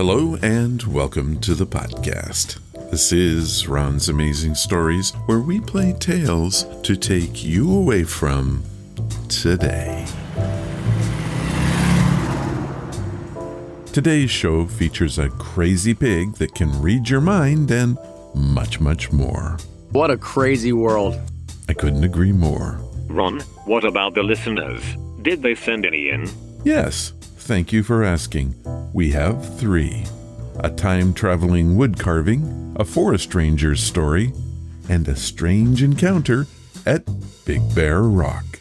Hello and welcome to the podcast. This is Ron's Amazing Stories, where we play tales to take you away from today. Today's show features a crazy pig that can read your mind and much, much more. What a crazy world. I couldn't agree more. Ron, what about the listeners? Did they send any in? Yes, thank you for asking. We have 3. A time-traveling wood carving, a forest ranger's story, and a strange encounter at Big Bear Rock.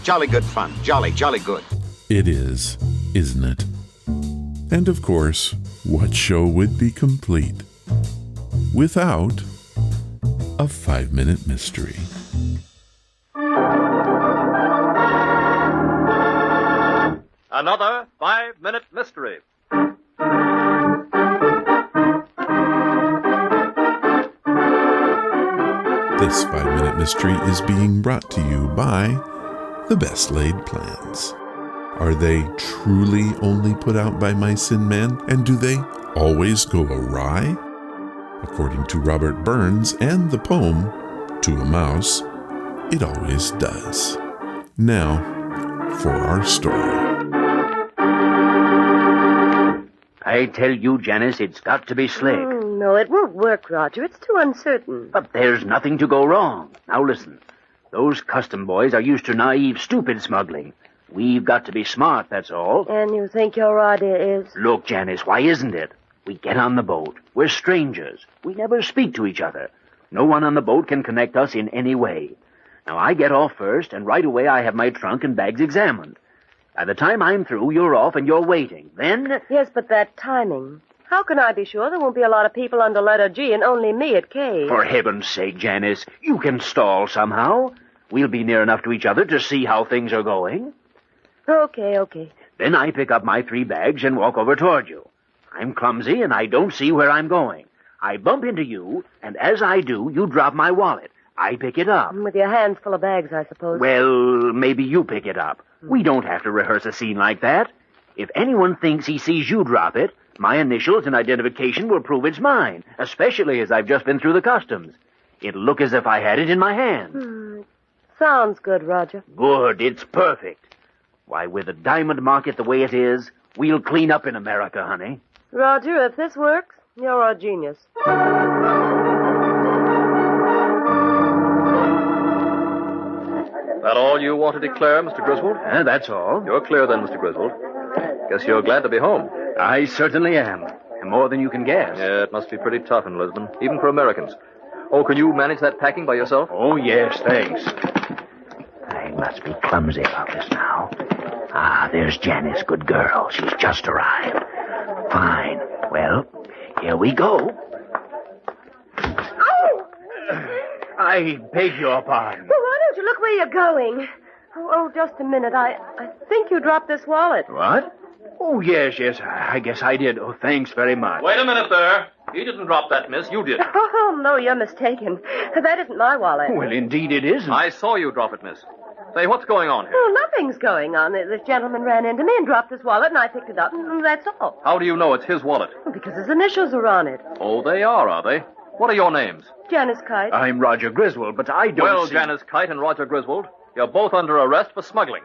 Jolly good fun. Jolly good. It is, isn't it? And of course, what show would be complete without a 5-minute mystery? Another 5-minute mystery. This 5-minute mystery is being brought to you by The Best Laid Plans. Are they truly only put out by mice and men? And do they always go awry? According to Robert Burns and the poem, To a Mouse, it always does. Now, for our story. I tell you, Janice, it's got to be slick. No, it won't work, Roger. It's too uncertain. But there's nothing to go wrong. Now listen. Those custom boys are used to naive, stupid smuggling. We've got to be smart, that's all. And you think your idea is? Look, Janice, why isn't it? We get on the boat. We're strangers. We never speak to each other. No one on the boat can connect us in any way. Now, I get off first, and right away I have my trunk and bags examined. By the time I'm through, you're off and you're waiting. Then... Yes, but that timing. How can I be sure there won't be a lot of people under letter G and only me at K? For heaven's sake, Janice, you can stall somehow. We'll be near enough to each other to see how things are going. Okay. Then I pick up my 3 bags and walk over toward you. I'm clumsy and I don't see where I'm going. I bump into you, and as I do, you drop my wallet. I pick it up. With your hands full of bags, I suppose. Well, maybe you pick it up. We don't have to rehearse a scene like that. If anyone thinks he sees you drop it, my initials and identification will prove it's mine, especially as I've just been through the customs. It'll look as if I had it in my hand. Sounds good, Roger. Good, it's perfect. Why, with the diamond market the way it is, we'll clean up in America, honey. Roger, if this works, you're a genius. That all you want to declare, Mr. Griswold? That's all. You're clear then, Mr. Griswold. Guess you're glad to be home. I certainly am. And more than you can guess. Yeah, it must be pretty tough in Lisbon, even for Americans. Oh, can you manage that packing by yourself? Oh, yes, thanks. I must be clumsy about this now. There's Janice, good girl. She's just arrived. Fine. Well, here we go. Oh! I beg your pardon. Well, why don't you look where you're going? Oh, just a minute. I think you dropped this wallet. What? Oh, yes. I guess I did. Oh, thanks very much. Wait a minute there. He didn't drop that, miss. You did. Oh, no, you're mistaken. That isn't my wallet. Well, indeed it isn't. I saw you drop it, miss. Say, what's going on here? Oh, nothing's going on. This gentleman ran into me and dropped his wallet, and I picked it up, and that's all. How do you know it's his wallet? Because his initials are on it. Oh, they are they? What are your names? Janice Kite. I'm Roger Griswold, but I don't Well, see... Janice Kite and Roger Griswold, you're both under arrest for smuggling.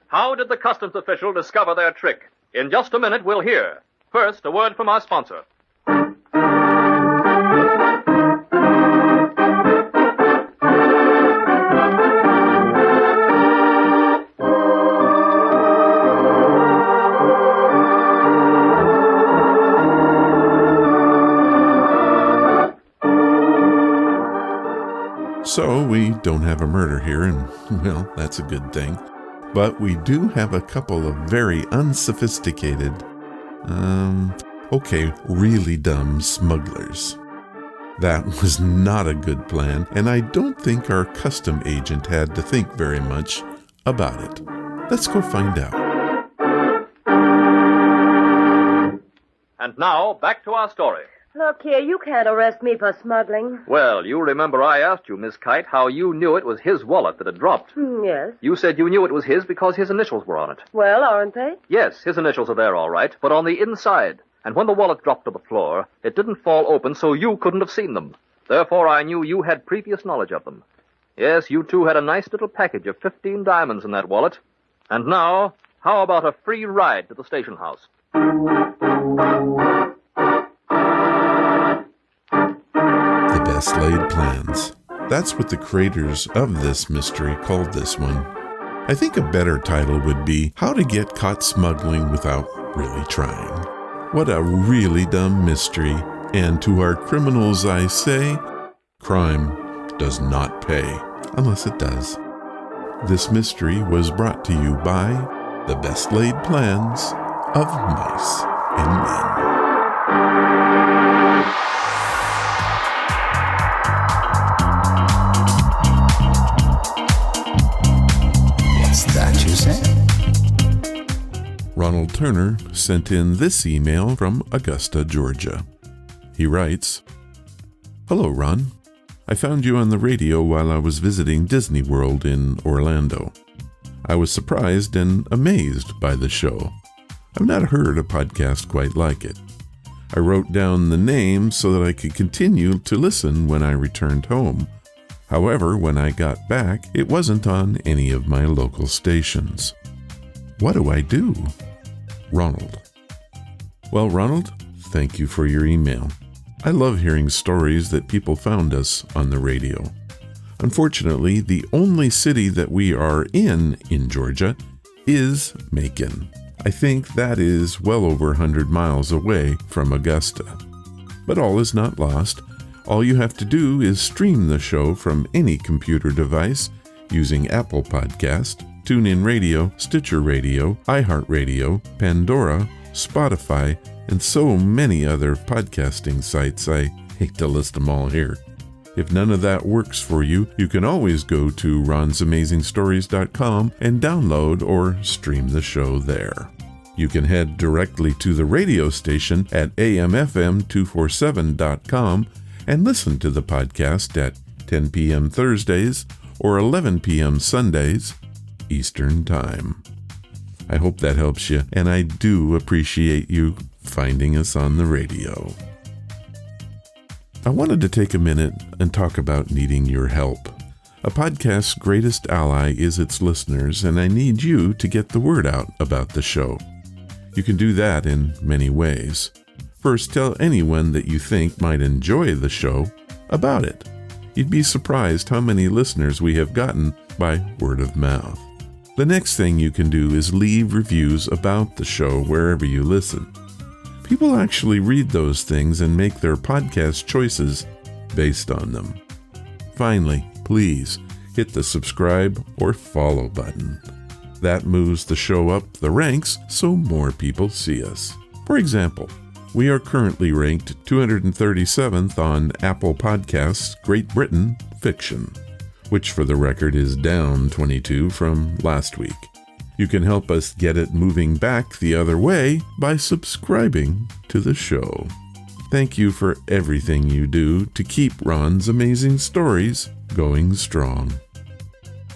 How did the customs official discover their trick? In just a minute, we'll hear. First, a word from our sponsor. So we don't have a murder here, and, well, that's a good thing. But we do have a couple of very unsophisticated, really dumb smugglers. That was not a good plan, and I don't think our custom agent had to think very much about it. Let's go find out. And now, back to our story. Look here, you can't arrest me for smuggling. Well, you remember I asked you, Miss Kite, how you knew it was his wallet that had dropped. Yes. You said you knew it was his because his initials were on it. Well, aren't they? Yes, his initials are there all right, but on the inside. And when the wallet dropped to the floor, it didn't fall open, so you couldn't have seen them. Therefore, I knew you had previous knowledge of them. Yes, you two had a nice little package of 15 diamonds in that wallet. And now, how about a free ride to the station house? The best laid plans. That's what the creators of this mystery called this one. I think a better title would be How to Get Caught Smuggling Without Really Trying. What a really dumb mystery. And to our criminals I say, crime does not pay, unless it does. This mystery was brought to you by the best laid plans of mice and men. What's that you said? Ronald Turner sent in this email from Augusta, Georgia. He writes, Hello, Ron. I found you on the radio while I was visiting Disney World in Orlando. I was surprised and amazed by the show. I've not heard a podcast quite like it. I wrote down the name so that I could continue to listen when I returned home. However, when I got back, it wasn't on any of my local stations. What do I do? Ronald. Well, Ronald, thank you for your email. I love hearing stories that people found us on the radio. Unfortunately, the only city that we are in Georgia is Macon. I think that is well over 100 miles away from Augusta. But all is not lost. All you have to do is stream the show from any computer device using Apple Podcast, TuneIn Radio, Stitcher Radio, iHeartRadio, Pandora, Spotify, and so many other podcasting sites. I hate to list them all here. If none of that works for you, you can always go to ronsamazingstories.com and download or stream the show there. You can head directly to the radio station at amfm247.com and listen to the podcast at 10 p.m. Thursdays or 11 p.m. Sundays, Eastern Time. I hope that helps you, and I do appreciate you finding us on the radio. I wanted to take a minute and talk about needing your help. A podcast's greatest ally is its listeners, and I need you to get the word out about the show. You can do that in many ways. First, tell anyone that you think might enjoy the show about it. You'd be surprised how many listeners we have gotten by word of mouth. The next thing you can do is leave reviews about the show wherever you listen. People actually read those things and make their podcast choices based on them. Finally, please hit the subscribe or follow button. That moves the show up the ranks so more people see us. For example, we are currently ranked 237th on Apple Podcasts Great Britain Fiction, which for the record is down 22 from last week. You can help us get it moving back the other way by subscribing to the show. Thank you for everything you do to keep Ron's Amazing Stories going strong.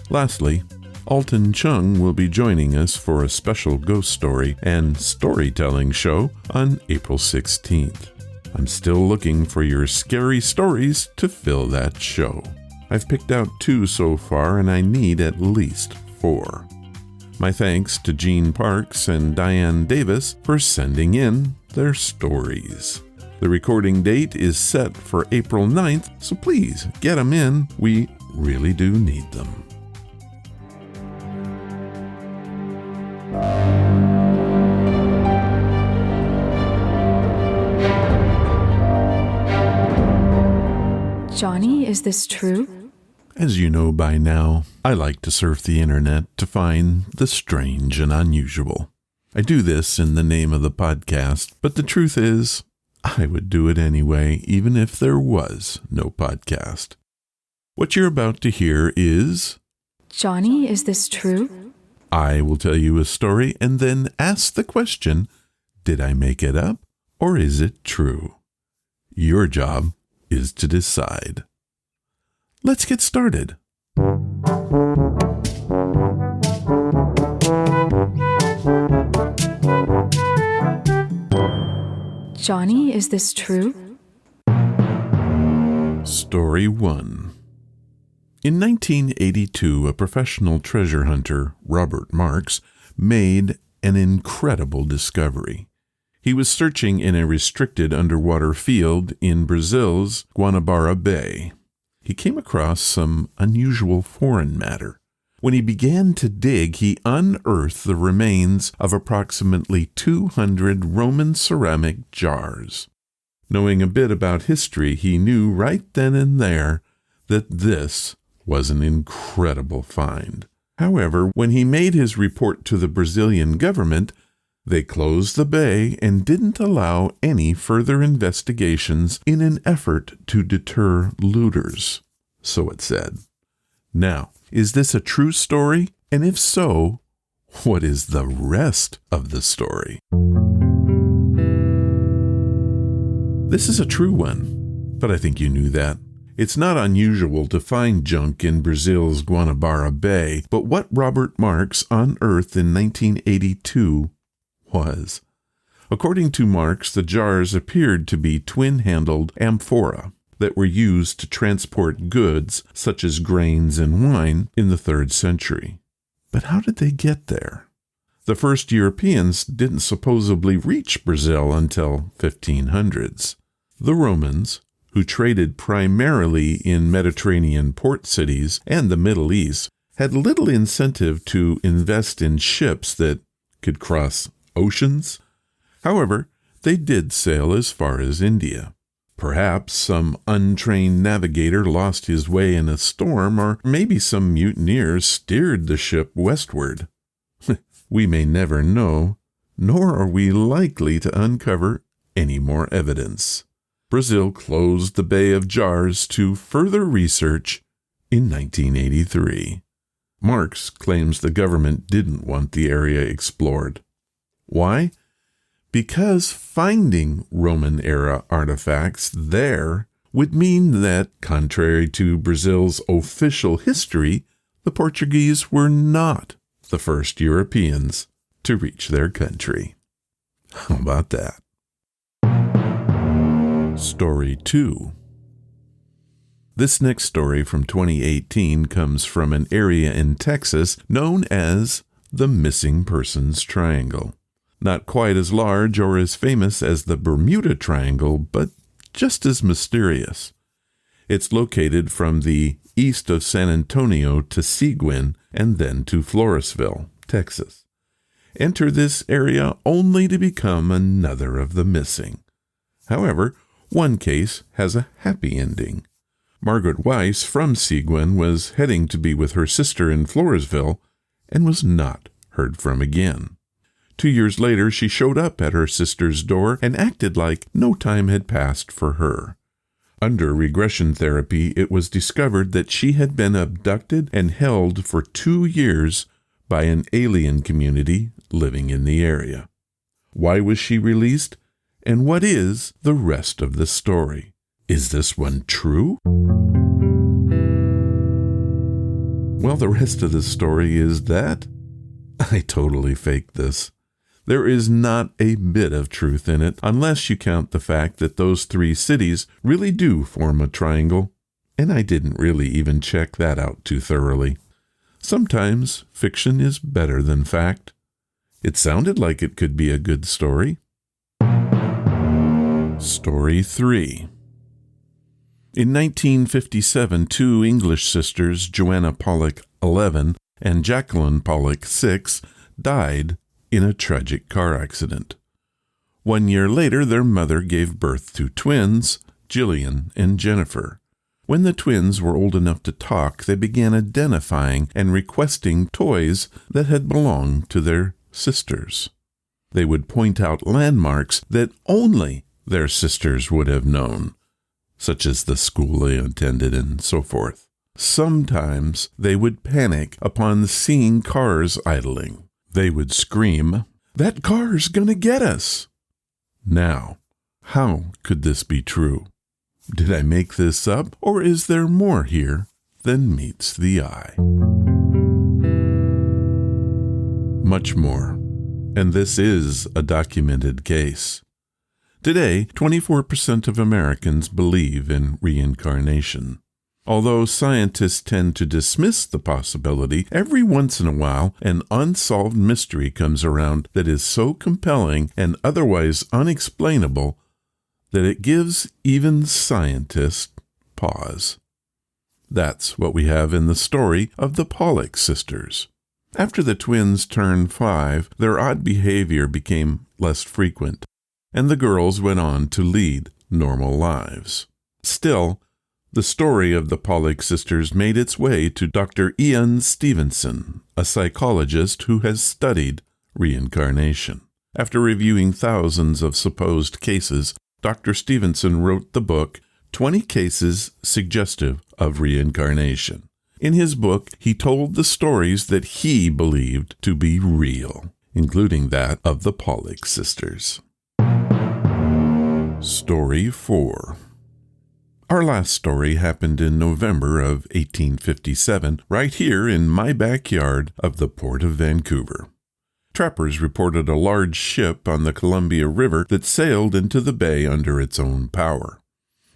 Lastly, Alton Chung will be joining us for a special ghost story and storytelling show on April 16th. I'm still looking for your scary stories to fill that show. I've picked out 2 so far, and I need at least 4. My thanks to Gene Parks and Diane Davis for sending in their stories. The recording date is set for April 9th, so please get them in. We really do need them. Johnny, is this true? As you know by now, I like to surf the internet to find the strange and unusual. I do this in the name of the podcast, but the truth is, I would do it anyway, even if there was no podcast. What you're about to hear is... Johnny, is this true? I will tell you a story and then ask the question, did I make it up or is it true? Your job is to decide. Let's get started. Johnny, is this true? Story 1. In 1982, a professional treasure hunter, Robert Marks, made an incredible discovery. He was searching in a restricted underwater field in Brazil's Guanabara Bay. He came across some unusual foreign matter. When he began to dig, he unearthed the remains of approximately 200 Roman ceramic jars. Knowing a bit about history, he knew right then and there that this was an incredible find. However, when he made his report to the Brazilian government, they closed the bay and didn't allow any further investigations in an effort to deter looters, so it said. Now, is this a true story? And if so, what is the rest of the story? This is a true one, but I think you knew that. It's not unusual to find junk in Brazil's Guanabara Bay, but what Robert Marks unearthed in 1982 was. According to Marks, the jars appeared to be twin-handled amphora that were used to transport goods such as grains and wine in the 3rd century. But how did they get there? The first Europeans didn't supposedly reach Brazil until 1500s. The Romans, who traded primarily in Mediterranean port cities and the Middle East, had little incentive to invest in ships that could cross oceans. However, they did sail as far as India. Perhaps some untrained navigator lost his way in a storm, or maybe some mutineers steered the ship westward. We may never know, nor are we likely to uncover any more evidence. Brazil closed the Bay of Jars to further research in 1983. Marks claims the government didn't want the area explored. Why? Because finding Roman-era artifacts there would mean that, contrary to Brazil's official history, the Portuguese were not the first Europeans to reach their country. How about that? Story 2. This next story from 2018 comes from an area in Texas known as the Missing Persons Triangle. Not quite as large or as famous as the Bermuda Triangle, but just as mysterious. It's located from the east of San Antonio to Seguin and then to Floresville, Texas. Enter this area only to become another of the missing. However, one case has a happy ending. Margaret Weiss from Seguin was heading to be with her sister in Floresville and was not heard from again. 2 years later, she showed up at her sister's door and acted like no time had passed for her. Under regression therapy, it was discovered that she had been abducted and held for 2 years by an alien community living in the area. Why was she released? And what is the rest of the story? Is this one true? Well, the rest of the story is that I totally faked this. There is not a bit of truth in it, unless you count the fact that those 3 cities really do form a triangle, and I didn't really even check that out too thoroughly. Sometimes fiction is better than fact. It sounded like it could be a good story. Story 3. In 1957, 2 English sisters, Joanna Pollock, 11, and Jacqueline Pollock, 6, died in a tragic car accident. 1 year later, their mother gave birth to twins, Jillian and Jennifer. When the twins were old enough to talk, they began identifying and requesting toys that had belonged to their sisters. They would point out landmarks that only their sisters would have known, such as the school they attended and so forth. Sometimes they would panic upon seeing cars idling. They would scream, "That car's gonna get us!" Now, How could this be true? Did I make this up, or is there more here than meets the eye? Much more. And this is a documented case. Today, 24% of Americans believe in reincarnation. Although scientists tend to dismiss the possibility, every once in a while an unsolved mystery comes around that is so compelling and otherwise unexplainable that it gives even scientists pause. That's what we have in the story of the Pollock sisters. After the twins turned 5, their odd behavior became less frequent, and the girls went on to lead normal lives. Still, the story of the Pollock sisters made its way to Dr. Ian Stevenson, a psychologist who has studied reincarnation. After reviewing thousands of supposed cases, Dr. Stevenson wrote the book, 20 Cases Suggestive of Reincarnation. In his book, he told the stories that he believed to be real, including that of the Pollock sisters. Story 4. Our last story happened in November of 1857, right here in my backyard of the Port of Vancouver. Trappers reported a large ship on the Columbia River that sailed into the bay under its own power.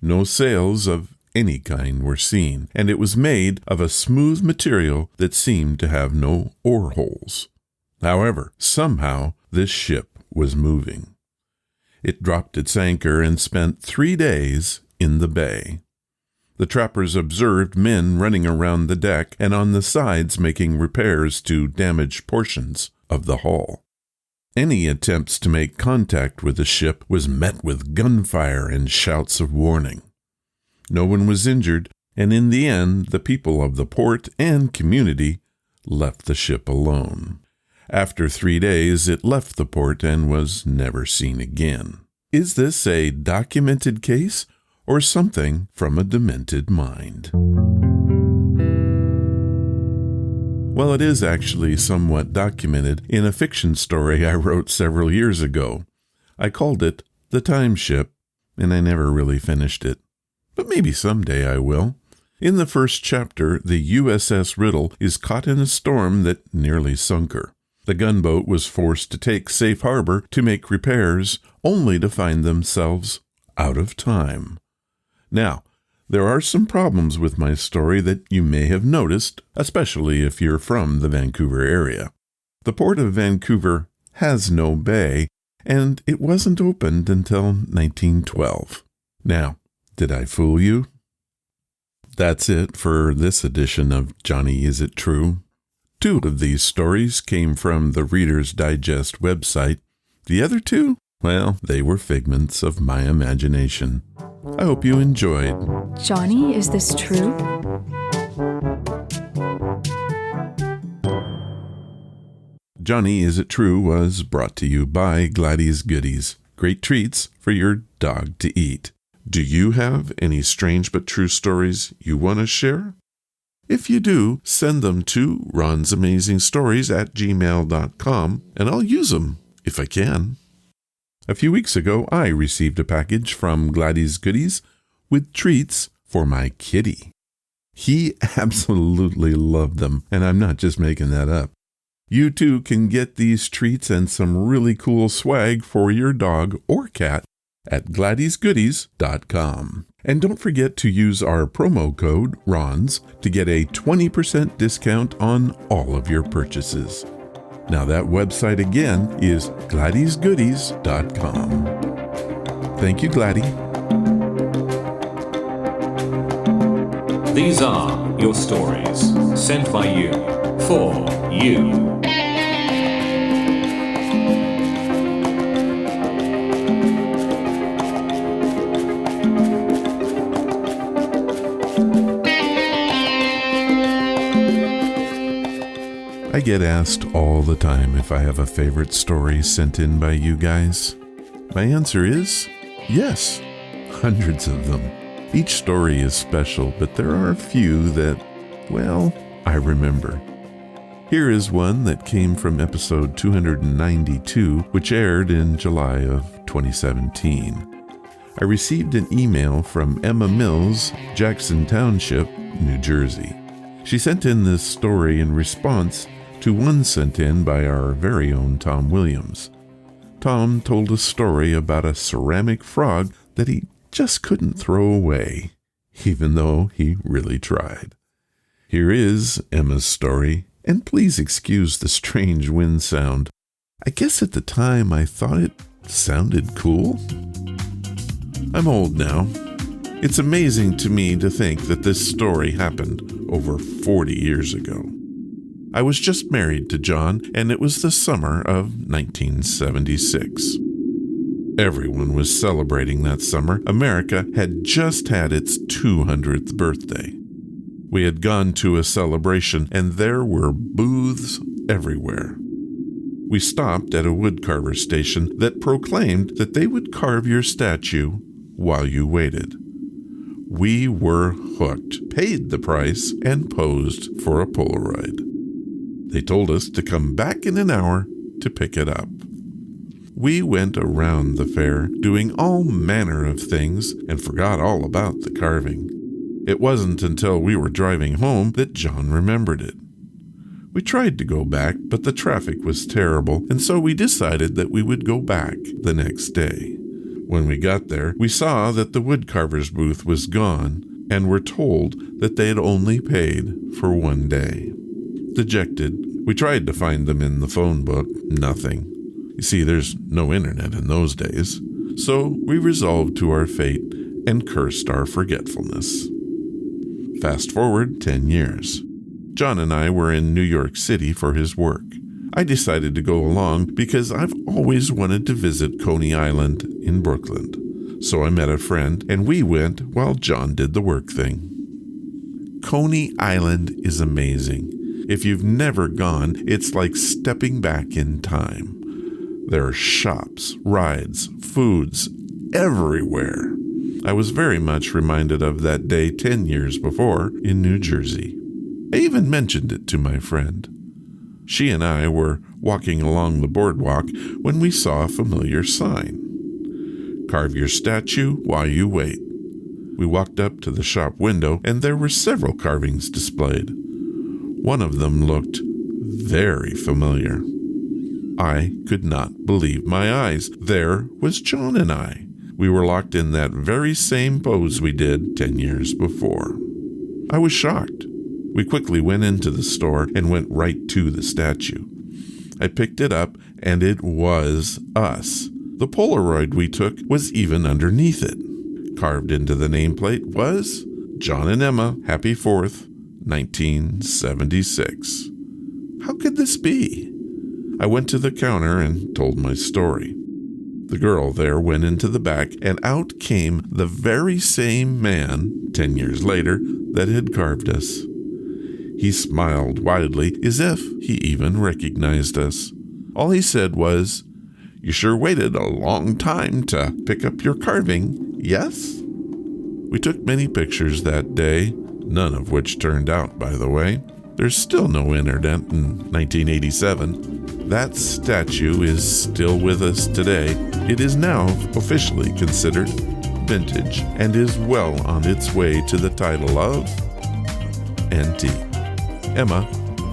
No sails of any kind were seen, and it was made of a smooth material that seemed to have no oar holes. However, somehow this ship was moving. It dropped its anchor and spent 3 days in the bay. The trappers observed men running around the deck and on the sides making repairs to damaged portions of the hull. Any attempts to make contact with the ship was met with gunfire and shouts of warning. No one was injured, and in the end, the people of the port and community left the ship alone. After 3 days, it left the port and was never seen again. Is this a documented case or something from a demented mind? Well, it is actually somewhat documented in a fiction story I wrote several years ago. I called it The Time Ship, and I never really finished it. But maybe someday I will. In the first chapter, the USS Riddle is caught in a storm that nearly sunk her. The gunboat was forced to take safe harbor to make repairs, only to find themselves out of time. Now, there are some problems with my story that you may have noticed, especially if you're from the Vancouver area. The Port of Vancouver has no bay, and it wasn't opened until 1912. Now, did I fool you? That's it for this edition of Johnny Is It True? 2 of these stories came from the Reader's Digest website. The other 2, well, they were figments of my imagination. I hope you enjoyed. Johnny, is this true? Johnny Is It True was brought to you by Gladys Goodies. Great treats for your dog to eat. Do you have any strange but true stories you want to share? If you do, send them to ronsamazingstories@gmail.com, and I'll use them if I can. A few weeks ago, I received a package from Gladys Goodies with treats for my kitty. He absolutely loved them, and I'm not just making that up. You too can get these treats and some really cool swag for your dog or cat at GladysGoodies.com. And don't forget to use our promo code RONS to get a 20% discount on all of your purchases. Now that website again is GladysGoodies.com. Thank you, Gladys. These are your stories, sent by you, for you. I get asked all the time if I have a favorite story sent in by you guys. My answer is yes, hundreds of them. Each story is special, but there are a few that, well, I remember. Here is one that came from episode 292, which aired in July of 2017. I received an email from Emma Mills, Jackson Township, New Jersey. She sent in this story in response to one sent in by our very own Tom Williams. Tom told a story about a ceramic frog that he just couldn't throw away, even though he really tried. Here is Emma's story, and please excuse the strange wind sound. I guess at the time I thought it sounded cool. I'm old now. It's amazing to me to think that this story happened over 40 years ago. I was just married to John, and it was the summer of 1976. Everyone was celebrating that summer. America had just had its 200th birthday. We had gone to a celebration, and there were booths everywhere. We stopped at a woodcarver station that proclaimed that they would carve your statue while you waited. We were hooked, paid the price, and posed for a Polaroid. They told us to come back in an hour to pick it up. We went around the fair, doing all manner of things, and forgot all about the carving. It wasn't until we were driving home that John remembered it. We tried to go back, but the traffic was terrible, and so we decided that we would go back the next day. When we got there, we saw that the woodcarver's booth was gone, and were told that they had only paid for one day. Dejected, we tried to find them in the phone book. Nothing. You see, there's no internet in those days. So we resolved to our fate and cursed our forgetfulness. Fast forward 10 years. John and I were in New York City for his work. I decided to go along because I've always wanted to visit Coney Island in Brooklyn. So I met a friend, and we went while John did the work thing. Coney Island is amazing. If you've never gone, it's like stepping back in time. There are shops, rides, foods, everywhere. I was very much reminded of that day 10 years before in New Jersey. I even mentioned it to my friend. She and I were walking along the boardwalk when we saw a familiar sign. Carve your statue while you wait. We walked up to the shop window, and there were several carvings displayed. One of them looked very familiar. I could not believe my eyes. There was John and I. We were locked in that very same pose we did 10 years before. I was shocked. We quickly went into the store and went right to the statue. I picked it up, and it was us. The Polaroid we took was even underneath it. Carved into the nameplate was John and Emma, Happy 4th, 1976. How could this be? I went to the counter and told my story. The girl there went into the back, and out came the very same man, 10 years later, that had carved us. He smiled widely, as if he even recognized us. All he said was, "You sure waited a long time to pick up your carving, yes?" We took many pictures that day, none of which turned out, by the way. There's still no internet in 1987. That statue is still with us today. It is now officially considered vintage and is well on its way to the title of Antique. Emma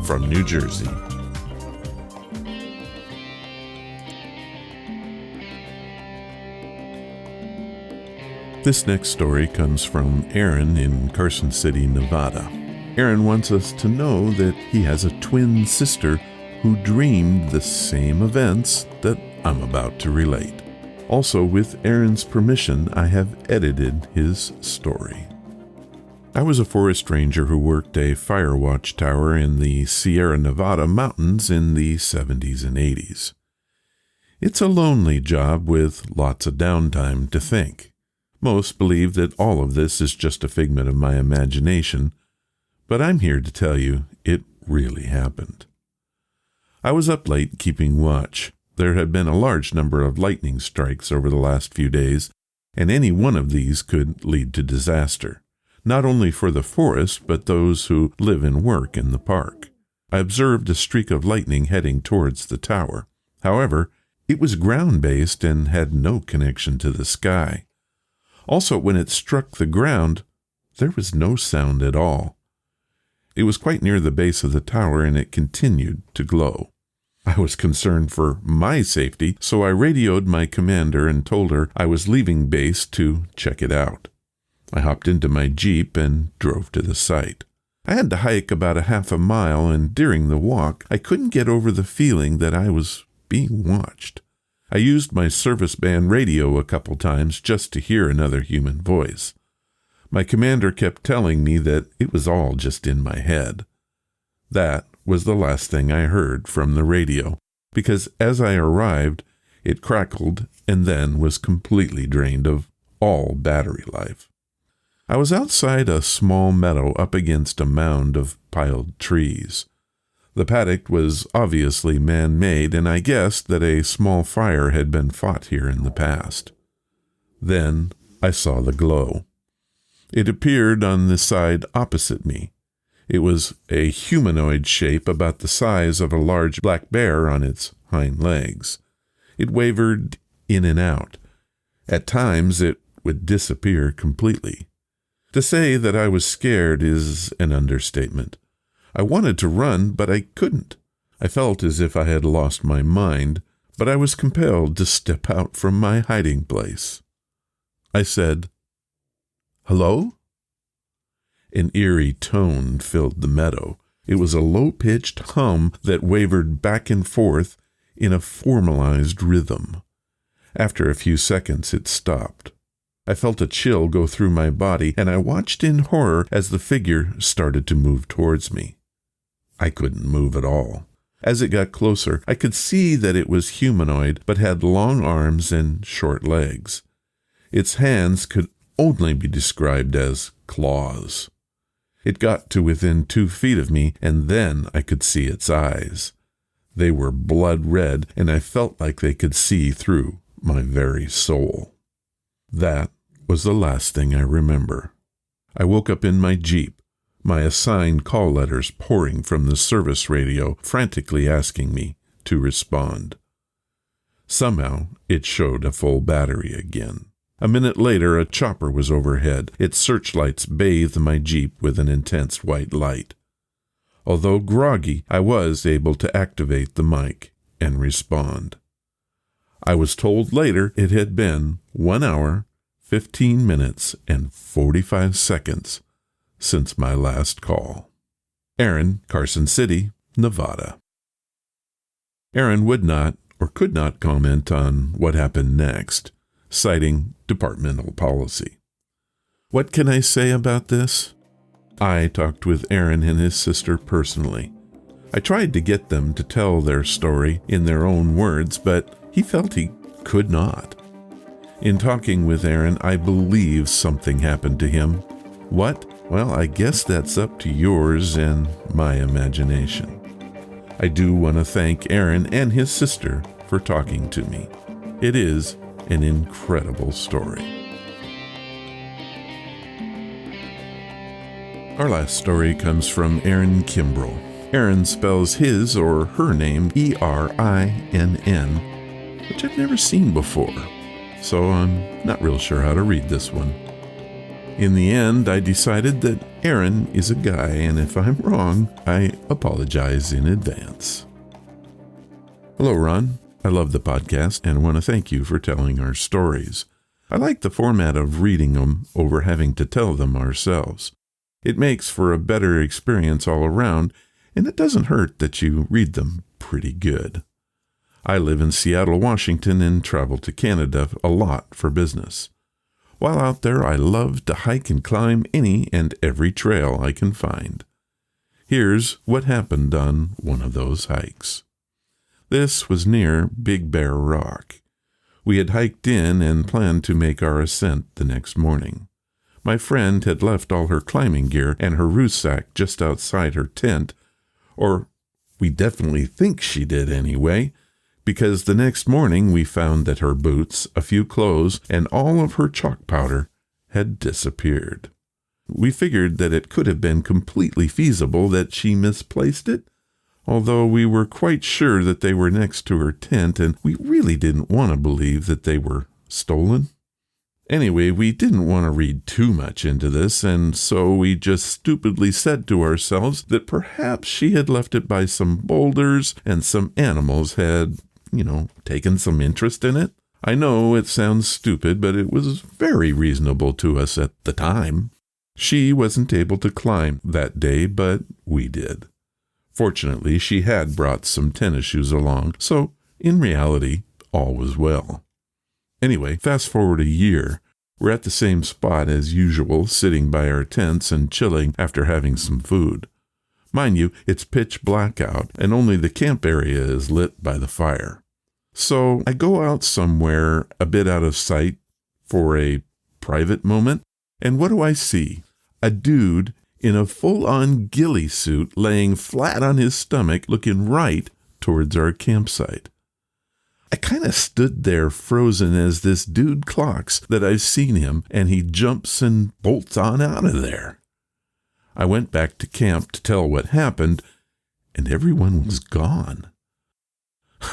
from New Jersey. This next story comes from Aaron in Carson City, Nevada. Aaron wants us to know that he has a twin sister who dreamed the same events that I'm about to relate. Also, with Aaron's permission, I have edited his story. I was a forest ranger who worked a fire watch tower in the Sierra Nevada mountains in the 70s and 80s. It's a lonely job with lots of downtime to think. Most believe that all of this is just a figment of my imagination, but I'm here to tell you it really happened. I was up late keeping watch. There had been a large number of lightning strikes over the last few days, and any one of these could lead to disaster, not only for the forest, but those who live and work in the park. I observed a streak of lightning heading towards the tower. However, it was ground-based and had no connection to the sky. Also, when it struck the ground, there was no sound at all. It was quite near the base of the tower, and it continued to glow. I was concerned for my safety, so I radioed my commander and told her I was leaving base to check it out. I hopped into my Jeep and drove to the site. I had to hike about a half a mile, and during the walk, I couldn't get over the feeling that I was being watched. I used my service band radio a couple times just to hear another human voice. My commander kept telling me that it was all just in my head. That was the last thing I heard from the radio, because as I arrived, it crackled and then was completely drained of all battery life. I was outside a small meadow up against a mound of piled trees. The paddock was obviously man-made, and I guessed that a small fire had been fought here in the past. Then I saw the glow. It appeared on the side opposite me. It was a humanoid shape about the size of a large black bear on its hind legs. It wavered in and out. At times it would disappear completely. To say that I was scared is an understatement. I wanted to run, but I couldn't. I felt as if I had lost my mind, but I was compelled to step out from my hiding place. I said, "Hello?" An eerie tone filled the meadow. It was a low-pitched hum that wavered back and forth in a formalized rhythm. After a few seconds, it stopped. I felt a chill go through my body, and I watched in horror as the figure started to move towards me. I couldn't move at all. As it got closer, I could see that it was humanoid, but had long arms and short legs. Its hands could only be described as claws. It got to within 2 feet of me, and then I could see its eyes. They were blood red, and I felt like they could see through my very soul. That was the last thing I remember. I woke up in my Jeep, my assigned call letters pouring from the service radio, frantically asking me to respond. Somehow, it showed a full battery again. A minute later, a chopper was overhead. Its searchlights bathed my Jeep with an intense white light. Although groggy, I was able to activate the mic and respond. I was told later it had been 1 hour, 15 minutes, and 45 seconds since my last call. Aaron, Carson City, Nevada. Aaron would not or could not comment on what happened next, citing departmental policy. What can I say about this? I talked with Aaron and his sister personally. I tried to get them to tell their story in their own words, but he felt he could not. In talking with Aaron, I believe something happened to him. What? Well, I guess that's up to yours and my imagination. I do want to thank Aaron and his sister for talking to me. It is an incredible story. Our last story comes from Aaron Kimbrell. Aaron spells his or her name E-R-I-N-N, which I've never seen before, so I'm not real sure how to read this one. In the end, I decided that Aaron is a guy, and if I'm wrong, I apologize in advance. Hello, Ron. I love the podcast and want to thank you for telling our stories. I like the format of reading them over having to tell them ourselves. It makes for a better experience all around, and it doesn't hurt that you read them pretty good. I live in Seattle, Washington, and travel to Canada a lot for business. While out there, I love to hike and climb any and every trail I can find. Here's what happened on one of those hikes. This was near Big Bear Rock. We had hiked in and planned to make our ascent the next morning. My friend had left all her climbing gear and her rucksack just outside her tent, or we definitely think she did anyway, because the next morning we found that her boots, a few clothes, and all of her chalk powder had disappeared. We figured that it could have been completely feasible that she misplaced it, although we were quite sure that they were next to her tent, and we really didn't want to believe that they were stolen. Anyway, we didn't want to read too much into this, and so we just stupidly said to ourselves that perhaps she had left it by some boulders and some animals had, taken some interest in it. I know it sounds stupid, but it was very reasonable to us at the time. She wasn't able to climb that day, but we did. Fortunately, she had brought some tennis shoes along, so in reality, all was well. Anyway, fast forward a year. We're at the same spot as usual, sitting by our tents and chilling after having some food. Mind you, it's pitch black out, and only the camp area is lit by the fire. So I go out somewhere a bit out of sight for a private moment, and what do I see? A dude in a full-on ghillie suit laying flat on his stomach looking right towards our campsite. I kind of stood there frozen as this dude clocks that I've seen him, and he jumps and bolts on out of there. I went back to camp to tell what happened, and everyone was gone.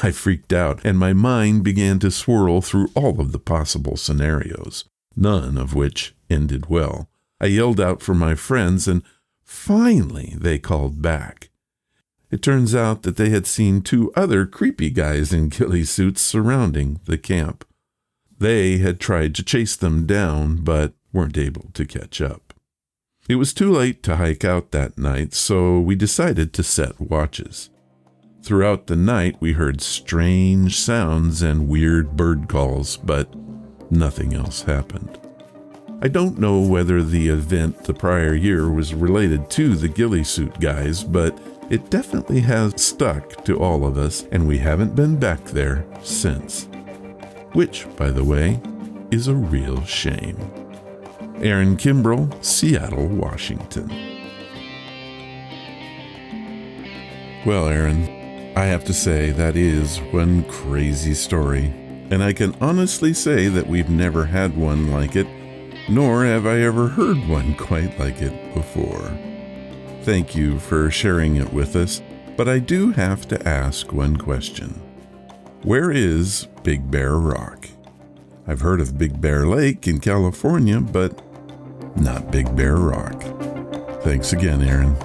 I freaked out, and my mind began to swirl through all of the possible scenarios, none of which ended well. I yelled out for my friends, and finally they called back. It turns out that they had seen 2 other creepy guys in ghillie suits surrounding the camp. They had tried to chase them down, but weren't able to catch up. It was too late to hike out that night, so we decided to set watches. Throughout the night, we heard strange sounds and weird bird calls, but nothing else happened. I don't know whether the event the prior year was related to the ghillie suit guys, but it definitely has stuck to all of us, and we haven't been back there since. Which, by the way, is a real shame. Aaron Kimbrell, Seattle, Washington. Well, Aaron, I have to say that is one crazy story, and I can honestly say that we've never had one like it, nor have I ever heard one quite like it before. Thank you for sharing it with us, but I do have to ask one question. Where is Big Bear Rock? I've heard of Big Bear Lake in California, but not Big Bear Rock. Thanks again, Aaron.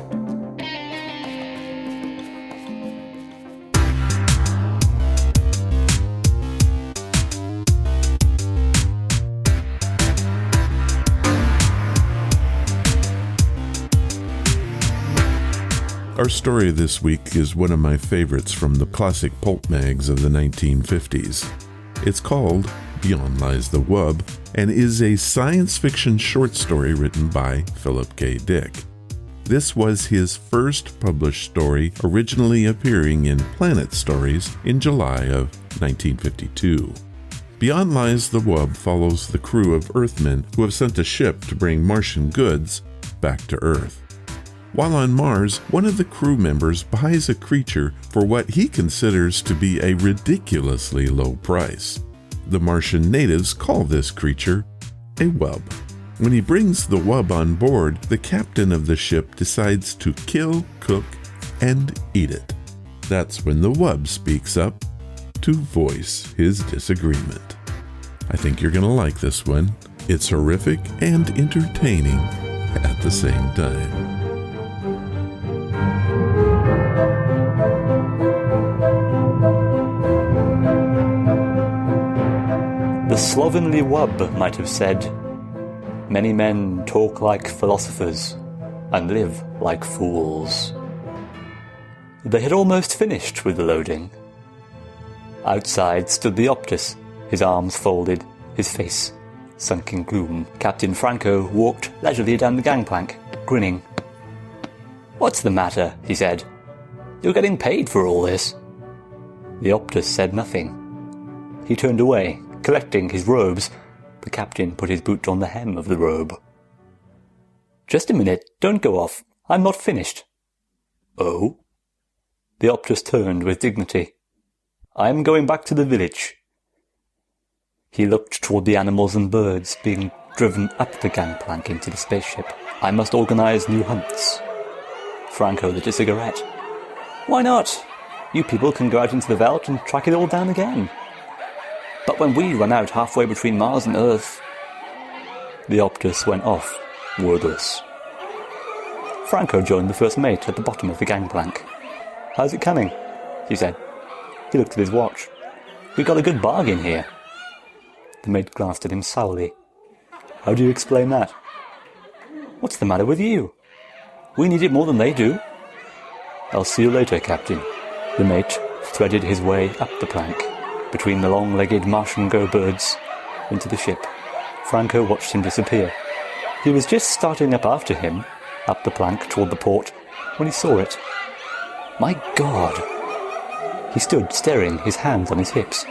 Our story this week is one of my favorites from the classic pulp mags of the 1950s. It's called Beyond Lies the Wub and is a science fiction short story written by Philip K. Dick. This was his first published story, originally appearing in Planet Stories in July of 1952. Beyond Lies the Wub follows the crew of Earthmen who have sent a ship to bring Martian goods back to Earth. While on Mars, one of the crew members buys a creature for what he considers to be a ridiculously low price. The Martian natives call this creature a wub. When he brings the wub on board, the captain of the ship decides to kill, cook, and eat it. That's when the wub speaks up to voice his disagreement. I think you're going to like this one. It's horrific and entertaining at the same time. The slovenly wub might have said, "Many men talk like philosophers and live like fools." They had almost finished with the loading. Outside stood the Optus, his arms folded, his face sunk in gloom. Captain Franco walked leisurely down the gangplank, grinning. "What's the matter?" he said. "You're getting paid for all this." The Optus said nothing. He turned away, collecting his robes. The captain put his boot on the hem of the robe. "Just a minute, don't go off. I'm not finished." "Oh?" The Optus turned with dignity. "I'm going back to the village." He looked toward the animals and birds being driven up the gangplank into the spaceship. "I must organize new hunts." Franco lit a cigarette. "Why not? You people can go out into the veldt and track it all down again. But when we run out halfway between Mars and Earth, The Optus went off, wordless. Franco joined the first mate at the bottom of the gangplank. "How's it coming?" he said. He looked at his watch. "We got a good bargain here." The mate glanced at him sourly. "How do you explain that?" "What's the matter with you? We need it more than they do." "I'll see you later, Captain." The mate threaded his way up the plank, between the long-legged Martian go-birds, into the ship. Franco watched him disappear. He was just starting up after him, up the plank toward the port, when he saw it. My God! He stood staring, his hands on his hips.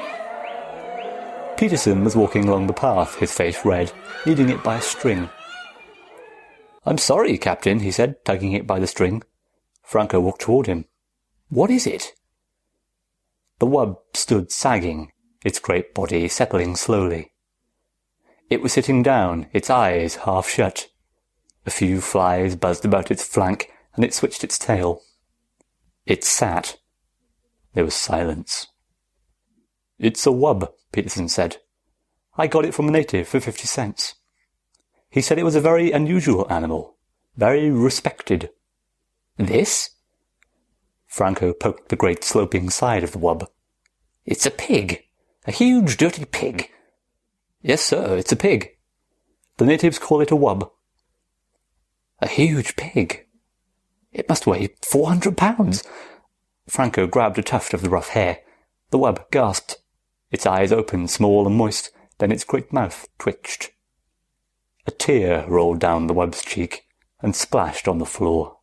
Peterson was walking along the path, his face red, leading it by a string. "I'm sorry, Captain," he said, tugging it by the string. Franco walked toward him. "What is it?" The wub stood sagging, its great body settling slowly. It was sitting down, its eyes half shut. A few flies buzzed about its flank, and it switched its tail. It sat. There was silence. "It's a wub," Peterson said. "I got it from a native for 50 cents. He said it was a very unusual animal, very respected." "This?" Franco poked the great sloping side of the wub. "It's a pig. A huge, dirty pig." "Yes, sir, it's a pig. The natives call it a wub." "A huge pig. It must weigh 400 pounds. Franco grabbed a tuft of the rough hair. The wub gasped. Its eyes opened, small and moist, then its great mouth twitched. A tear rolled down the wub's cheek and splashed on the floor.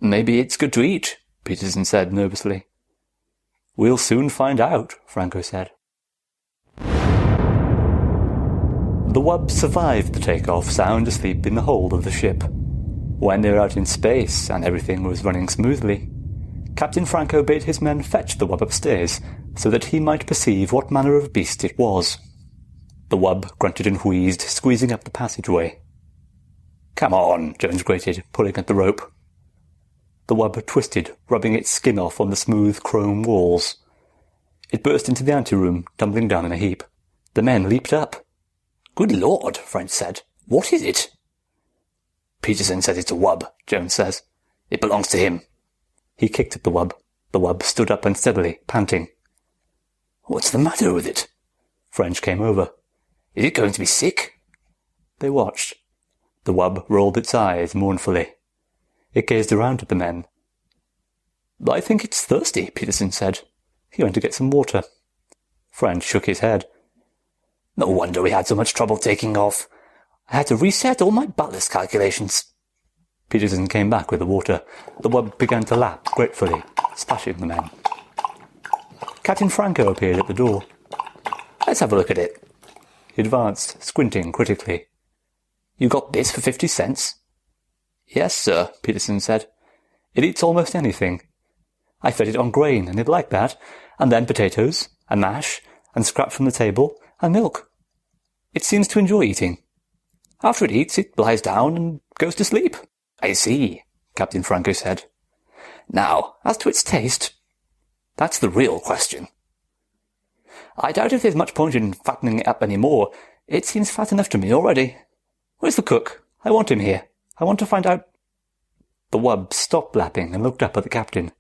"Maybe it's good to eat," Peterson said nervously. "We'll soon find out," Franco said. The wub survived the takeoff, sound asleep in the hold of the ship. When they were out in space and everything was running smoothly, Captain Franco bade his men fetch the wub upstairs so that he might perceive what manner of beast it was. The wub grunted and wheezed, squeezing up the passageway. "Come on," Jones grated, pulling at the rope. The wub twisted, rubbing its skin off on the smooth chrome walls. It burst into the anteroom, tumbling down in a heap. The men leaped up. "Good Lord," French said. "What is it?" "Peterson says it's a wub," Jones says. "It belongs to him." He kicked at the wub. The wub stood up unsteadily, panting. "What's the matter with it?" French came over. "Is it going to be sick?" They watched. The wub rolled its eyes mournfully. It gazed around at the men. "I think it's thirsty," Peterson said. He went to get some water. French shook his head. "No wonder we had so much trouble taking off. I had to reset all my ballast calculations." Peterson came back with the water. The wub began to lap gratefully, splashing the men. Captain Franco appeared at the door. "Let's have a look at it." He advanced, squinting critically. "You got this for 50 cents?" "Yes, sir," Peterson said. "It eats almost anything. I fed it on grain, and it liked that, and then potatoes, and mash, and scraps from the table, and milk. It seems to enjoy eating. After it eats, it lies down and goes to sleep." "I see," Captain Franco said. "Now, as to its taste, that's the real question. I doubt if there's much point in fattening it up any more. It seems fat enough to me already. Where's the cook? I want him here. I want to find out—" The wub stopped lapping and looked up at the captain.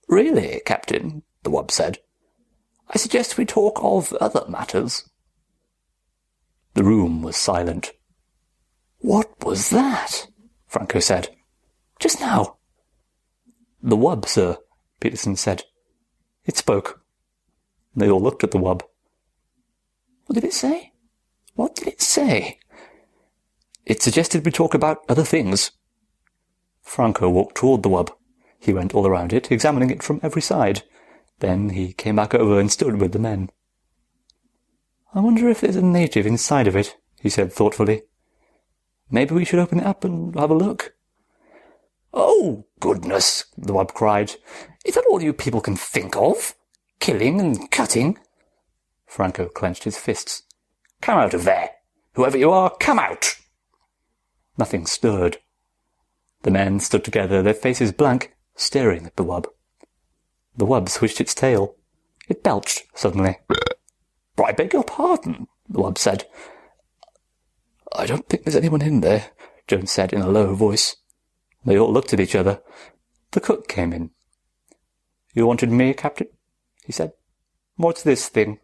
"Really, Captain," the wub said, "I suggest we talk of other matters." The room was silent. "What was that?" Franco said. "Just now." "The wub, sir," Peterson said. "It spoke." They all looked at the wub. "What did it say? What did it say?" "It suggested we talk about other things." Franco walked toward the wub. He went all around it, examining it from every side. Then he came back over and stood with the men. "I wonder if there's a native inside of it," he said thoughtfully. "Maybe we should open it up and have a look." "Oh, goodness," the wub cried. "Is that all you people can think of? Killing and cutting?" Franco clenched his fists. "Come out of there. Whoever you are, come out." Nothing stirred. The men stood together, their faces blank, staring at the wub. The wub switched its tail. It belched suddenly. "I beg your pardon," the wub said. I don't think there's anyone in there, Jones said in a low voice. They all looked at each other. The cook came in. You wanted me, Captain? He said. What's this thing?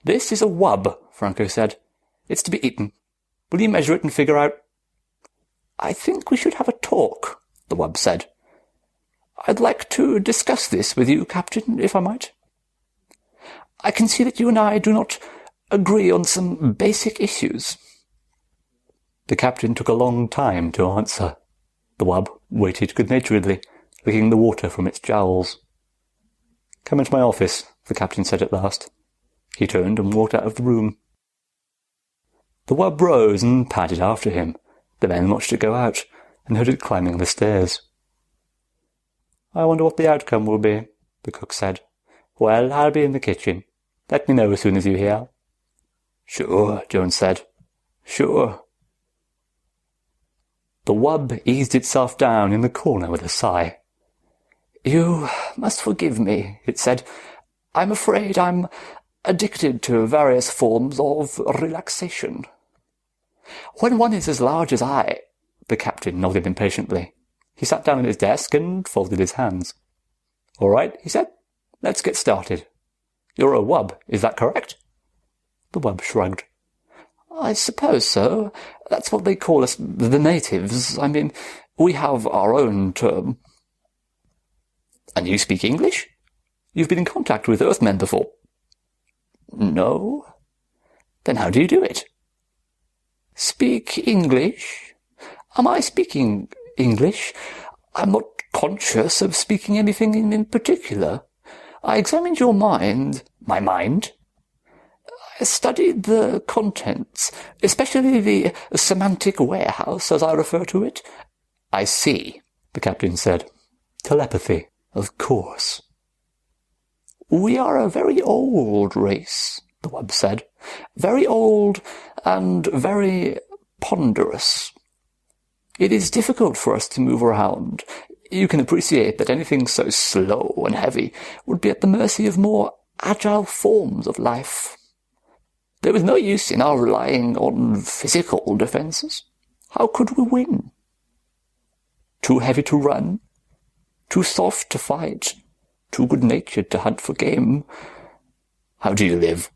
This is a wub, Franco said. It's to be eaten. Will you measure it and figure out? I think we should have a talk, the wub said. I'd like to discuss this with you, Captain, if I might. I can see that you and I do not agree on some basic issues. The captain took a long time to answer. The wub waited good-naturedly, licking the water from its jowls. Come into my office, the captain said at last. He turned and walked out of the room. The wub rose and padded after him. The men watched it go out and heard it climbing the stairs. I wonder what the outcome will be, the cook said. Well, I'll be in the kitchen. Let me know as soon as you hear. Sure, Jones said. Sure. The wub eased itself down in the corner with a sigh. You must forgive me, it said. I'm afraid I'm addicted to various forms of relaxation. When one is as large as I... The captain nodded impatiently. He sat down at his desk and folded his hands. All right, he said. Let's get started. You're a wub, is that correct? The wub shrugged. I suppose so. That's what they call us, the natives. I mean, we have our own term. And you speak English? You've been in contact with Earthmen before? No. Then how do you do it? Speak English? Am I speaking English? I'm not conscious of speaking anything in particular. I examined your mind. My mind? I studied the contents, especially the semantic warehouse, as I refer to it. I see, the captain said. Telepathy, of course. We are a very old race, the wub said. Very old and very ponderous. It is difficult for us to move around. You can appreciate that anything so slow and heavy would be at the mercy of more agile forms of life. There was no use in our relying on physical defenses. How could we win? Too heavy to run, too soft to fight, too good-natured to hunt for game. How do you live?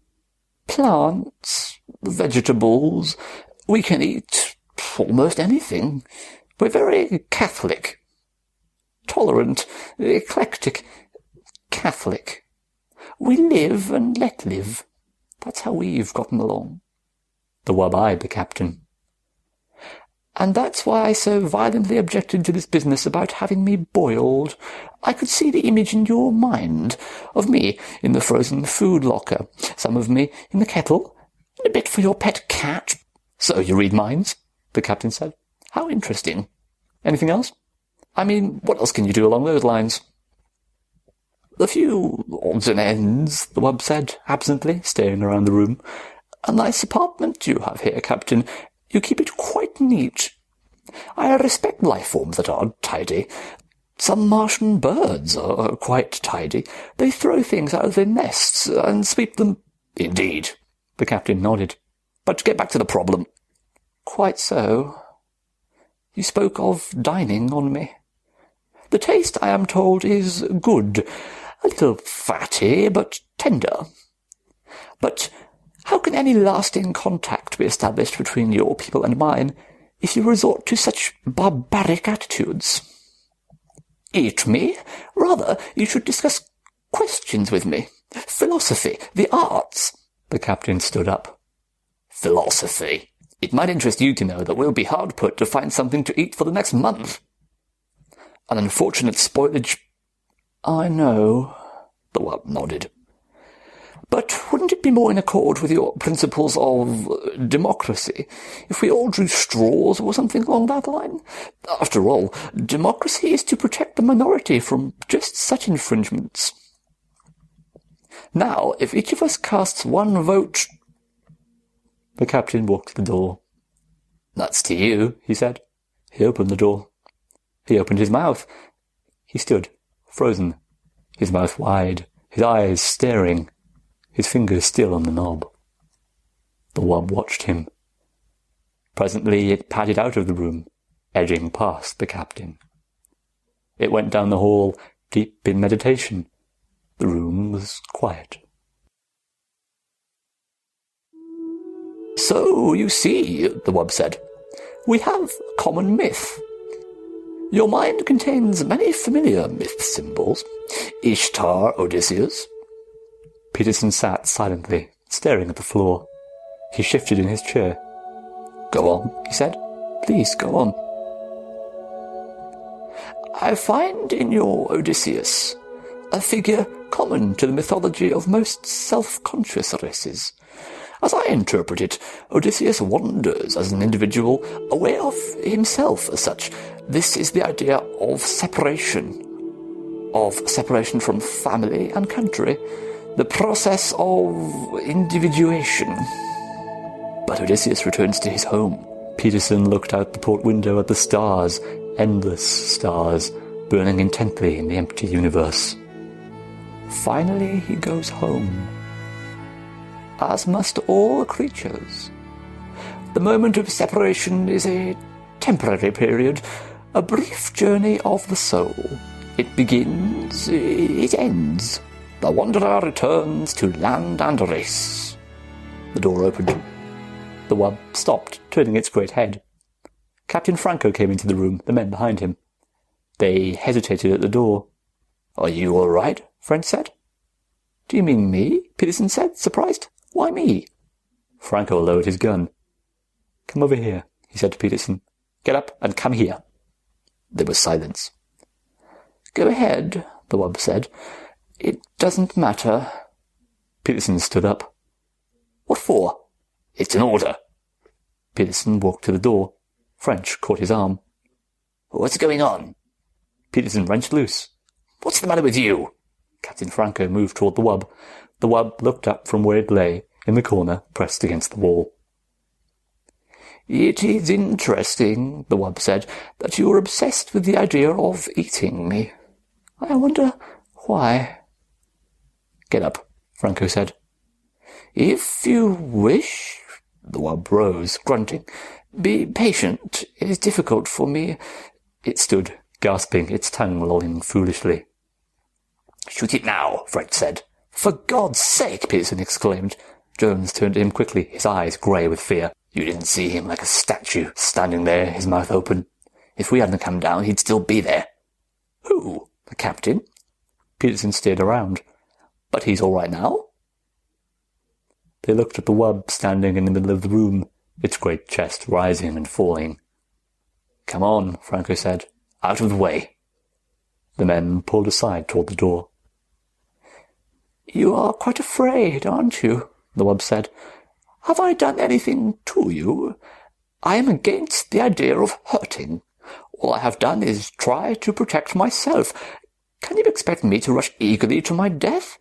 Plants, vegetables. We can eat almost anything. We're very Catholic. Tolerant, eclectic, Catholic. We live and let live. That's how we've gotten along. The wub eyed the captain. And that's why I so violently objected to this business about having me boiled. I could see the image in your mind of me in the frozen food locker, some of me in the kettle, and a bit for your pet cat. So you read minds? The captain said. How interesting. Anything else? I mean, what else can you do along those lines? A few odds and ends, the wub said, absently, staring around the room. A nice apartment you have here, Captain. You keep it quite neat. I respect life forms that are tidy. Some Martian birds are quite tidy. They throw things out of their nests and sweep them... Indeed, the captain nodded. But to get back to the problem. Quite so. You spoke of dining on me. The taste, I am told, is good. A little fatty, but tender. But how can any lasting contact be established between your people and mine if you resort to such barbaric attitudes? Eat me? Rather, you should discuss questions with me. Philosophy, the arts. The captain stood up. Philosophy. It might interest you to know that we'll be hard put to find something to eat for the next month. An unfortunate spoilage... I know, the wub nodded. But wouldn't it be more in accord with your principles of democracy if we all drew straws or something along that line? After all, democracy is to protect the minority from just such infringements. Now, if each of us casts one vote... The captain walked to the door. That's to you, he said. He opened the door. He opened his mouth. He stood, frozen, his mouth wide, his eyes staring, his fingers still on the knob. The wub watched him. Presently it padded out of the room, edging past the captain. It went down the hall, deep in meditation. The room was quiet. "So, you see," the wub said, "we have a common myth. Your mind contains many familiar myth symbols. Ishtar, Odysseus." Peterson sat silently, staring at the floor. He shifted in his chair. "Go on," he said. "Please, go on." "I find in your Odysseus a figure common to the mythology of most self-conscious races. As I interpret it, Odysseus wanders as an individual, aware of himself as such. This is the idea of separation from family and country, the process of individuation. But Odysseus returns to his home." Peterson looked out the port window at the stars, endless stars, burning intently in the empty universe. "Finally he goes home. As must all creatures. The moment of separation is a temporary period, a brief journey of the soul. It begins, it ends. The wanderer returns to land and race." The door opened. The wub stopped, turning its great head. Captain Franco came into the room, the men behind him. They hesitated at the door. "Are you all right?" French said. "Do you mean me?" Peterson said, surprised. "Why me?" Franco lowered his gun. "Come over here," he said to Peterson. "Get up and come here." There was silence. "Go ahead," the wub said. "It doesn't matter." Peterson stood up. "What for?" "It's an order." Peterson walked to the door. French caught his arm. "What's going on?" Peterson wrenched loose. "What's the matter with you?" Captain Franco moved toward the wub. The wub looked up from where it lay, in the corner, pressed against the wall. "It is interesting," the wub said, "that you are obsessed with the idea of eating me. I wonder why." "Get up," Franco said. "If you wish." The wub rose, grunting. "Be patient. It is difficult for me." It stood, gasping, its tongue lolling foolishly. "Shoot it now," French said. "For God's sake!" Peterson exclaimed. Jones turned to him quickly, his eyes grey with fear. "You didn't see him like a statue, standing there, his mouth open. If we hadn't come down, he'd still be there." "Who? The captain?" Peterson stared around. "But he's all right now?" They looked at the wub standing in the middle of the room, its great chest rising and falling. "Come on," Franco said. "Out of the way." The men pulled aside toward the door. "You are quite afraid, aren't you?" the wub said. "Have I done anything to you? I am against the idea of hurting. All I have done is try to protect myself. Can you expect me to rush eagerly to my death?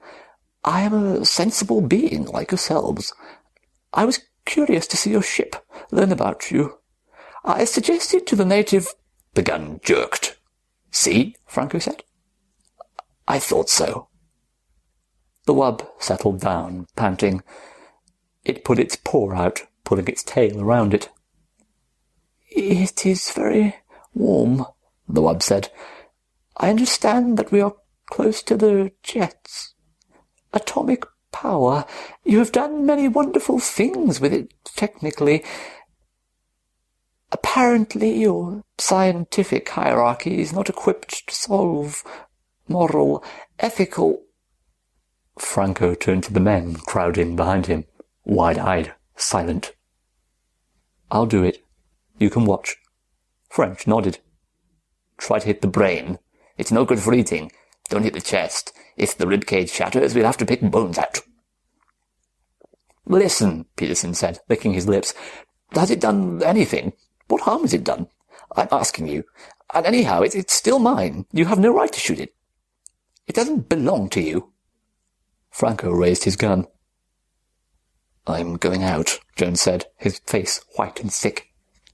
I am a sensible being like yourselves. I was curious to see your ship, learn about you. I suggested to the native—" The gun jerked. "See?" Franco said. "I thought so." The wub settled down, panting. It put its paw out, pulling its tail around it. "It is very warm," the wub said. "I understand that we are close to the jets. Atomic power. You have done many wonderful things with it, technically. Apparently your scientific hierarchy is not equipped to solve moral, ethical—" Franco turned to the men crowding behind him, wide-eyed, silent. "I'll do it. You can watch." French nodded. "Try to hit the brain. It's no good for eating. Don't hit the chest. If the ribcage shatters, we'll have to pick bones out." "Listen," Peterson said, licking his lips. "Has it done anything? What harm has it done? I'm asking you. And anyhow, it's still mine. You have no right to shoot it. It doesn't belong to you." Franco raised his gun. "I'm going out," Jones said, his face white and sick.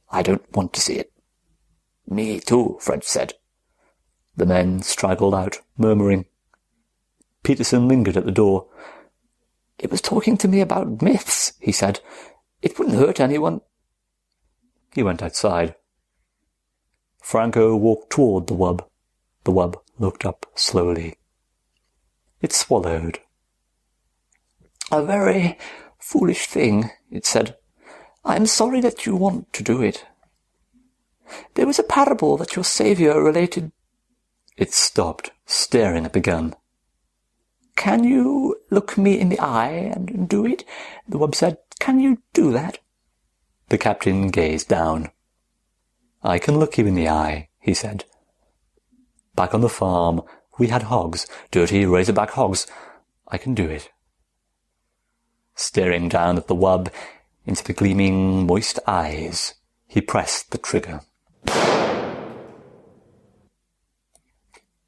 "I don't want to see it." "Me too," French said. The men straggled out, murmuring. Peterson lingered at the door. "It was talking to me about myths," he said. "It wouldn't hurt anyone." He went outside. Franco walked toward the wub. The wub looked up slowly. It swallowed. "A very foolish thing," it said. "I'm sorry that you want to do it. There was a parable that your Saviour related—" It stopped, staring at the gun. "Can you look me in the eye and do it?" the wub said. "Can you do that?" The captain gazed down. "I can look you in the eye," he said. "Back on the farm, we had hogs, dirty razorback hogs. I can do it." Staring down at the wub into the gleaming, moist eyes, he pressed the trigger.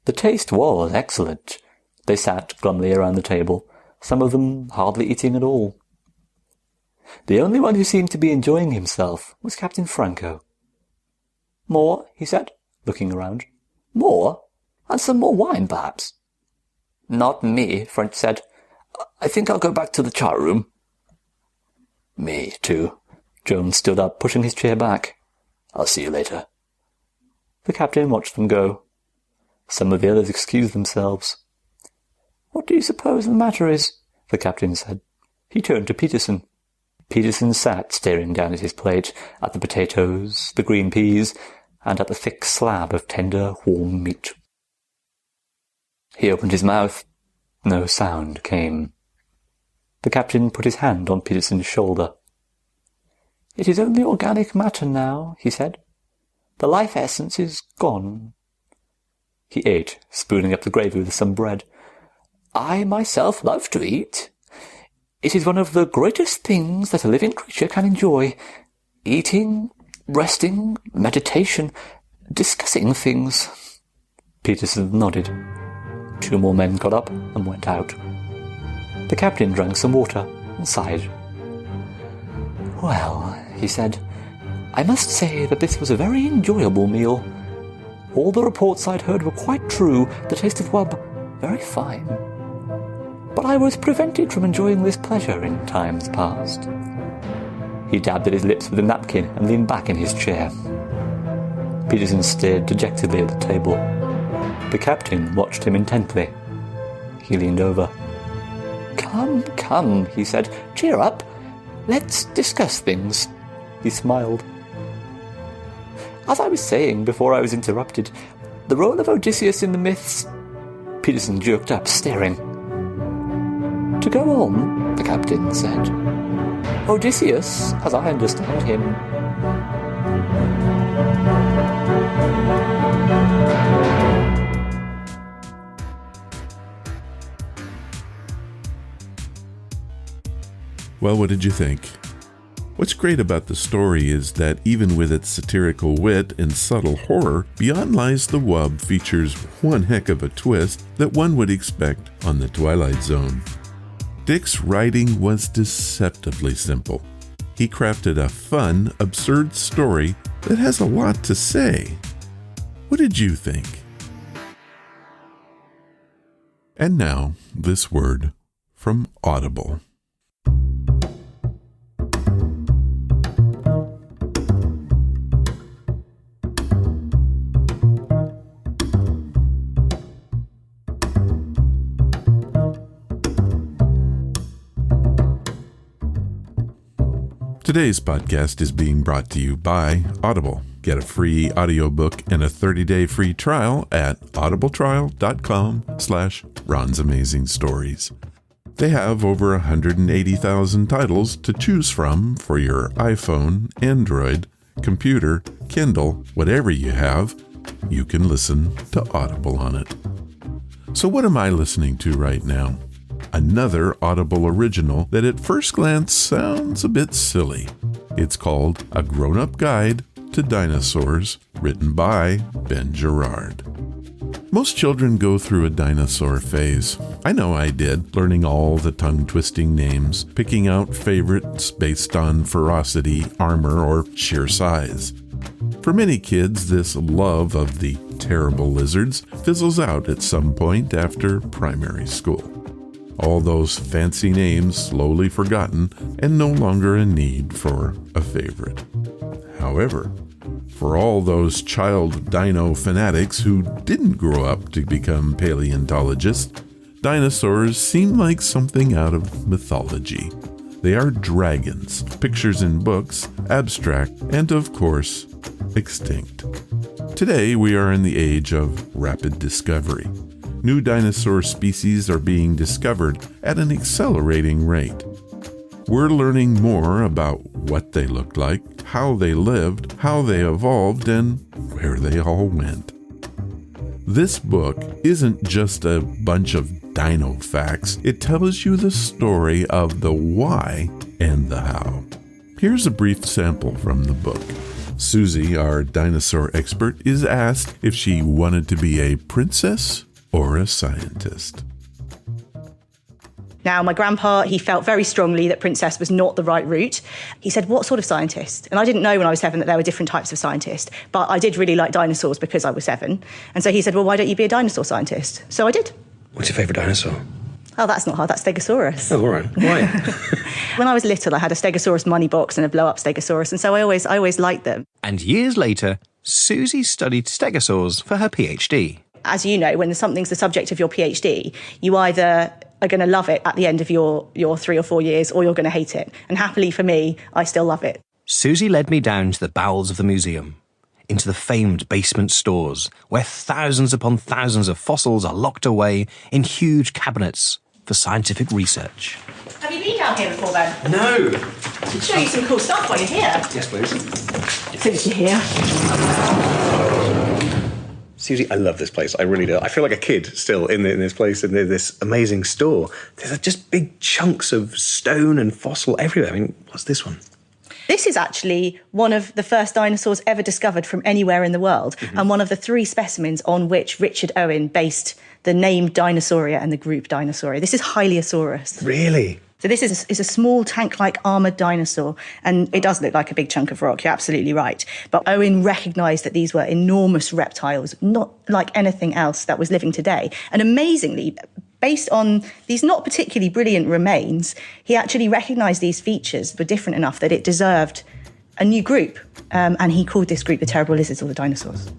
The taste was excellent. They sat glumly around the table, some of them hardly eating at all. The only one who seemed to be enjoying himself was Captain Franco. "More?" he said, looking around. "More? And some more wine, perhaps?" "Not me," French said. "I think I'll go back to the chart room." "Me, too." Jones stood up, pushing his chair back. "I'll see you later." The captain watched them go. Some of the others excused themselves. "What do you suppose the matter is?" the captain said. He turned to Peterson. Peterson sat staring down at his plate, at the potatoes, the green peas, and at the thick slab of tender, warm meat. He opened his mouth. No sound came. The captain put his hand on Peterson's shoulder. "It is only organic matter now," he said. "The life essence is gone." He ate, spooning up the gravy with some bread. "I myself love to eat. It is one of the greatest things that a living creature can enjoy. Eating, resting, meditation, discussing things." Peterson nodded. 2 more men got up and went out. The captain drank some water and sighed. "Well," he said, "I must say that this was a very enjoyable meal. All the reports I'd heard were quite true, the taste of wub very fine. But I was prevented from enjoying this pleasure in times past." He dabbed at his lips with a napkin and leaned back in his chair. Peterson stared dejectedly at the table. The captain watched him intently. He leaned over. "Come, come," he said. "Cheer up. Let's discuss things." He smiled. "As I was saying before I was interrupted, the role of Odysseus in the myths—" Peterson jerked up, staring. "To go on," the captain said. "Odysseus, as I understand him—" Well, what did you think? What's great about the story is that even with its satirical wit and subtle horror, Beyond Lies the Wub features one heck of a twist that one would expect on The Twilight Zone. Dick's writing was deceptively simple. He crafted a fun, absurd story that has a lot to say. What did you think? And now, this word from Audible. Today's podcast is being brought to you by Audible. Get a free audiobook and a 30-day free trial at audibletrial.com/Ron's Amazing Stories. They have over 180,000 titles to choose from for your iPhone, Android, computer, Kindle, whatever you have. You can listen to Audible on it. So what am I listening to right now? Another Audible original that at first glance sounds a bit silly. It's called A Grown-Up Guide to Dinosaurs, written by Ben Gerard. Most children go through a dinosaur phase. I know I did, learning all the tongue-twisting names, picking out favorites based on ferocity, armor, or sheer size. For many kids, this love of the terrible lizards fizzles out at some point after primary school. All those fancy names slowly forgotten and no longer a need for a favorite. However, for all those child dino fanatics who didn't grow up to become paleontologists, dinosaurs seem like something out of mythology. They are dragons, pictures in books, abstract, and of course, extinct. Today, we are in the age of rapid discovery. New dinosaur species are being discovered at an accelerating rate. We're learning more about what they looked like, how they lived, how they evolved, and where they all went. This book isn't just a bunch of dino facts. It tells you the story of the why and the how. Here's a brief sample from the book. Susie, our dinosaur expert, is asked if she wanted to be a princess or a scientist. Now, my grandpa, he felt very strongly that princess was not the right route. He said, what sort of scientist? And I didn't know when I was 7 that there were different types of scientists, but I did really like dinosaurs because I was 7. And so he said, well, why don't you be a dinosaur scientist? So I did. What's your favourite dinosaur? Oh, that's not hard. That's Stegosaurus. Oh, all right. Why? When I was little, I had a Stegosaurus money box and a blow-up Stegosaurus, and so I always liked them. And years later, Susie studied stegosaurs for her PhD. As you know, when something's the subject of your PhD, you either are going to love it at the end of your 3 or 4 years, or you're going to hate it. And happily for me, I still love it. Susie led me down to the bowels of the museum, into the famed basement stores, where thousands upon thousands of fossils are locked away in huge cabinets for scientific research. Have you been down here before, Ben? No. I can show you some cool stuff while you're here. Yes, please. Since you're here. Susie, I love this place. I really do. I feel like a kid still in this place, and there's this amazing store. There's just big chunks of stone and fossil everywhere. I mean, what's this one? This is actually one of the first dinosaurs ever discovered from anywhere in the world, and one of the 3 specimens on which Richard Owen based the name Dinosauria and the group Dinosauria. This is Hylaeosaurus. Really? So this is a small tank-like armoured dinosaur, and it does look like a big chunk of rock, you're absolutely right. But Owen recognised that these were enormous reptiles, not like anything else that was living today. And amazingly, based on these not particularly brilliant remains, he actually recognised these features were different enough that it deserved a new group, and he called this group the terrible lizards or the dinosaurs.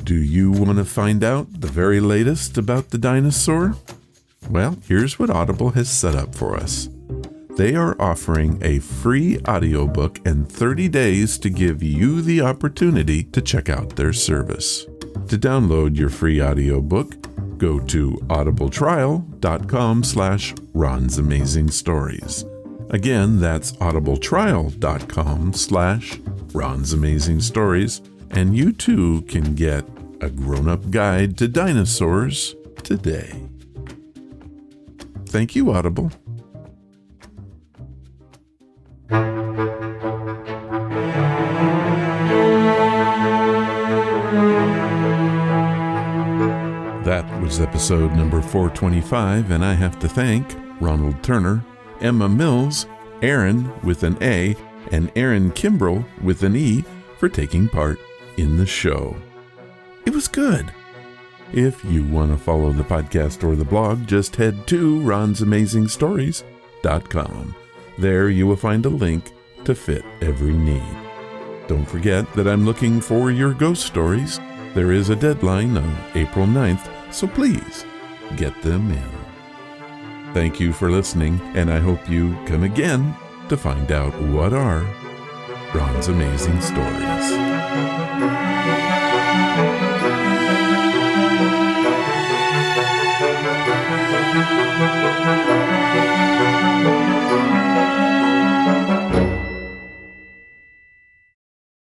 Do you want to find out the very latest about the dinosaur? Well, here's what Audible has set up for us. They are offering a free audiobook and 30 days to give you the opportunity to check out their service. To download your free audiobook, go to audibletrial.com/Ron's Amazing Stories. Again, that's audibletrial.com/Ron's Amazing Stories, and you too can get a grown-up guide to dinosaurs today. Thank you, Audible. That was episode number 425, and I have to thank Ronald Turner, Emma Mills, Aaron with an A, and Aaron Kimbrell with an E for taking part in the show. It was good. If you want to follow the podcast or the blog, just head to ronsamazingstories.com. There you will find a link to fit every need. Don't forget that I'm looking for your ghost stories. There is a deadline on April 9th, so please get them in. Thank you for listening, and I hope you come again to find out what are Ron's Amazing Stories.